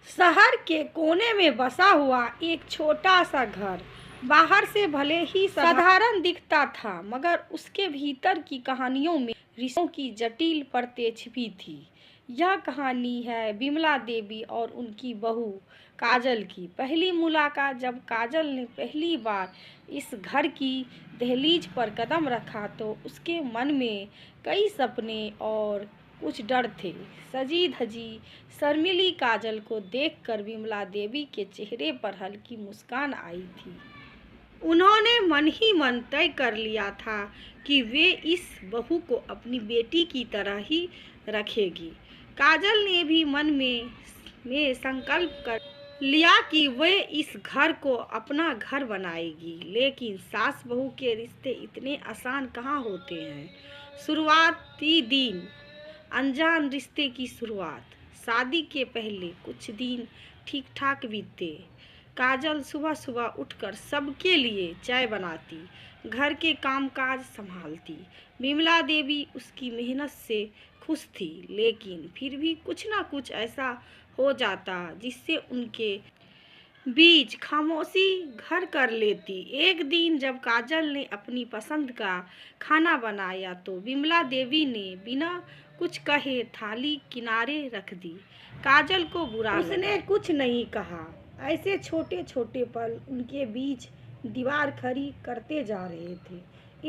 शहर के कोने में बसा हुआ एक छोटा सा घर बाहर से भले ही साधारण दिखता था, मगर उसके भीतर की कहानियों में रिश्तों की जटिल परतें छिपी थी। यह कहानी है विमला देवी और उनकी बहू काजल की। पहली मुलाकात। जब काजल ने पहली बार इस घर की दहलीज पर कदम रखा तो उसके मन में कई सपने और कुछ डर थे। सजी धजी शर्मीली काजल को देखकर विमला देवी के चेहरे पर हल्की मुस्कान आई थी। उन्होंने मन ही मन तय कर लिया था कि वे इस बहू को अपनी बेटी की तरह ही रखेगी। काजल ने भी मन में संकल्प कर लिया कि वे इस घर को अपना घर बनाएगी। लेकिन सास बहू के रिश्ते इतने आसान कहाँ होते हैं। शुरुआती दिन। अनजान रिश्ते की शुरुआत। शादी के पहले कुछ दिन ठीक ठाक बीते। काजल सुबह सुबह उठकर सबके लिए चाय बनाती, घर के कामकाज संभालती। विमला देवी उसकी मेहनत से खुश थी, लेकिन फिर भी कुछ ना कुछ ऐसा हो जाता जिससे उनके बीच खामोशी घर कर लेती। एक दिन जब काजल ने अपनी पसंद का खाना बनाया तो विमला देवी ने बिना कुछ कहे थाली किनारे रख दी। काजल को बुरा लगा। उसने कुछ नहीं कहा। ऐसे छोटे छोटे पल उनके बीच दीवार खड़ी करते जा रहे थे।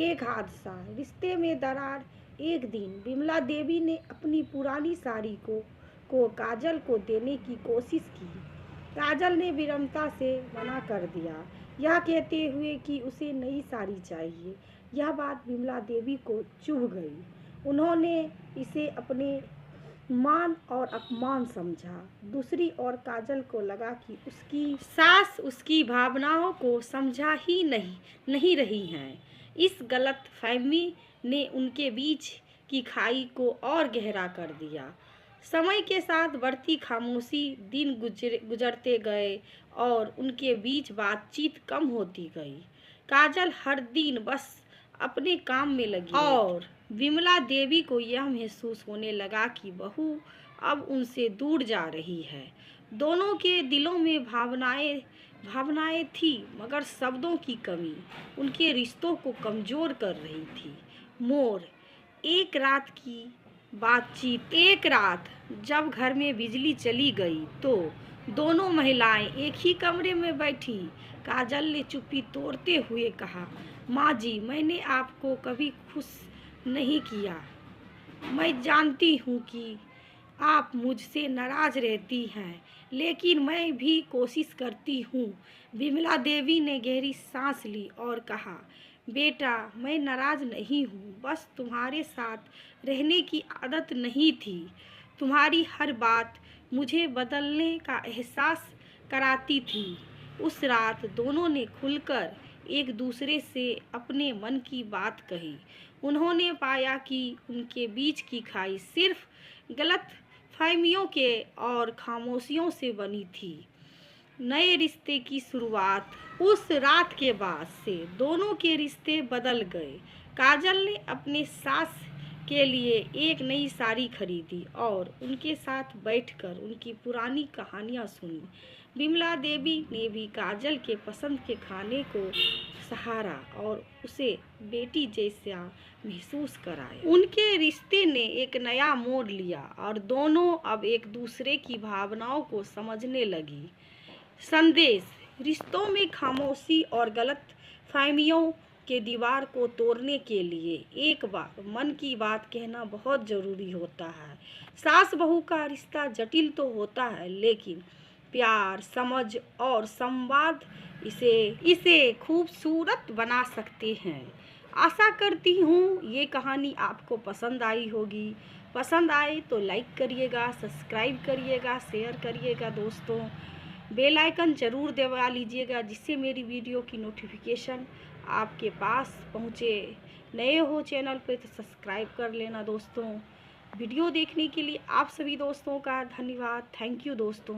एक हादसा, रिश्ते में दरार। एक दिन विमला देवी ने अपनी पुरानी साड़ी को काजल को देने की कोशिश की। काजल ने विनम्रता से मना कर दिया, यह कहते हुए कि उसे नई साड़ी चाहिए। यह बात विमला देवी को चुभ गई। उन्होंने इसे अपने मान और अपमान समझा। दूसरी ओर काजल को लगा कि उसकी सास उसकी भावनाओं को समझा ही नहीं रही हैं। इस गलतफहमी ने उनके बीच की खाई को और गहरा कर दिया। समय के साथ बढ़ती खामोशी, दिन गुजरते गए और उनके बीच बातचीत कम होती गई। काजल हर दिन बस अपने काम में लगी और विमला देवी को यह महसूस होने लगा कि बहू अब उनसे दूर जा रही है। दोनों के दिलों में भावनाएं थी, मगर शब्दों की कमी उनके रिश्तों को कमजोर कर रही थी। मोड़। एक रात की बातचीत। एक रात जब घर में बिजली चली गई तो दोनों महिलाएं एक ही कमरे में बैठी। काजल ने चुप्पी तोड़ते हुए कहा, माँ जी, मैंने आपको कभी खुश नहीं किया। मैं जानती हूँ कि आप मुझसे नाराज रहती हैं, लेकिन मैं भी कोशिश करती हूँ। विमला देवी ने गहरी सांस ली और कहा, बेटा, मैं नाराज नहीं हूँ, बस तुम्हारे साथ रहने की आदत नहीं थी। तुम्हारी हर बात मुझे बदलने का एहसास कराती थी। उस रात दोनों ने खुलकर एक दूसरे से अपने मन की बात कही। उन्होंने पाया कि उनके बीच की खाई सिर्फ गलतफहमियों के और खामोशियों से बनी थी। नए रिश्ते की शुरुआत। उस रात के बाद से दोनों के रिश्ते बदल गए। काजल ने अपने सास के लिए एक नई साड़ी खरीदी और उनके साथ बैठकर उनकी पुरानी कहानियाँ सुनी। विमला देवी ने भी काजल के पसंद के खाने को सहारा और उसे बेटी जैसा महसूस कराया। उनके रिश्ते ने एक नया मोड़ लिया और दोनों अब एक दूसरे की भावनाओं को समझने लगी। संदेश। रिश्तों में खामोशी और गलतफहमियों के दीवार को तोड़ने के लिए एक बार मन की बात कहना बहुत ज़रूरी होता है। सास बहू का रिश्ता जटिल तो होता है, लेकिन प्यार, समझ और संवाद इसे खूबसूरत बना सकते हैं। आशा करती हूँ ये कहानी आपको पसंद आई होगी। पसंद आए तो लाइक करिएगा, सब्सक्राइब करिएगा, शेयर करिएगा दोस्तों। बेल आइकन ज़रूर दबा लीजिएगा, जिससे मेरी वीडियो की नोटिफिकेशन आपके पास पहुँचे। नए हो चैनल पे तो सब्सक्राइब कर लेना दोस्तों। वीडियो देखने के लिए आप सभी दोस्तों का धन्यवाद। थैंक यू दोस्तों।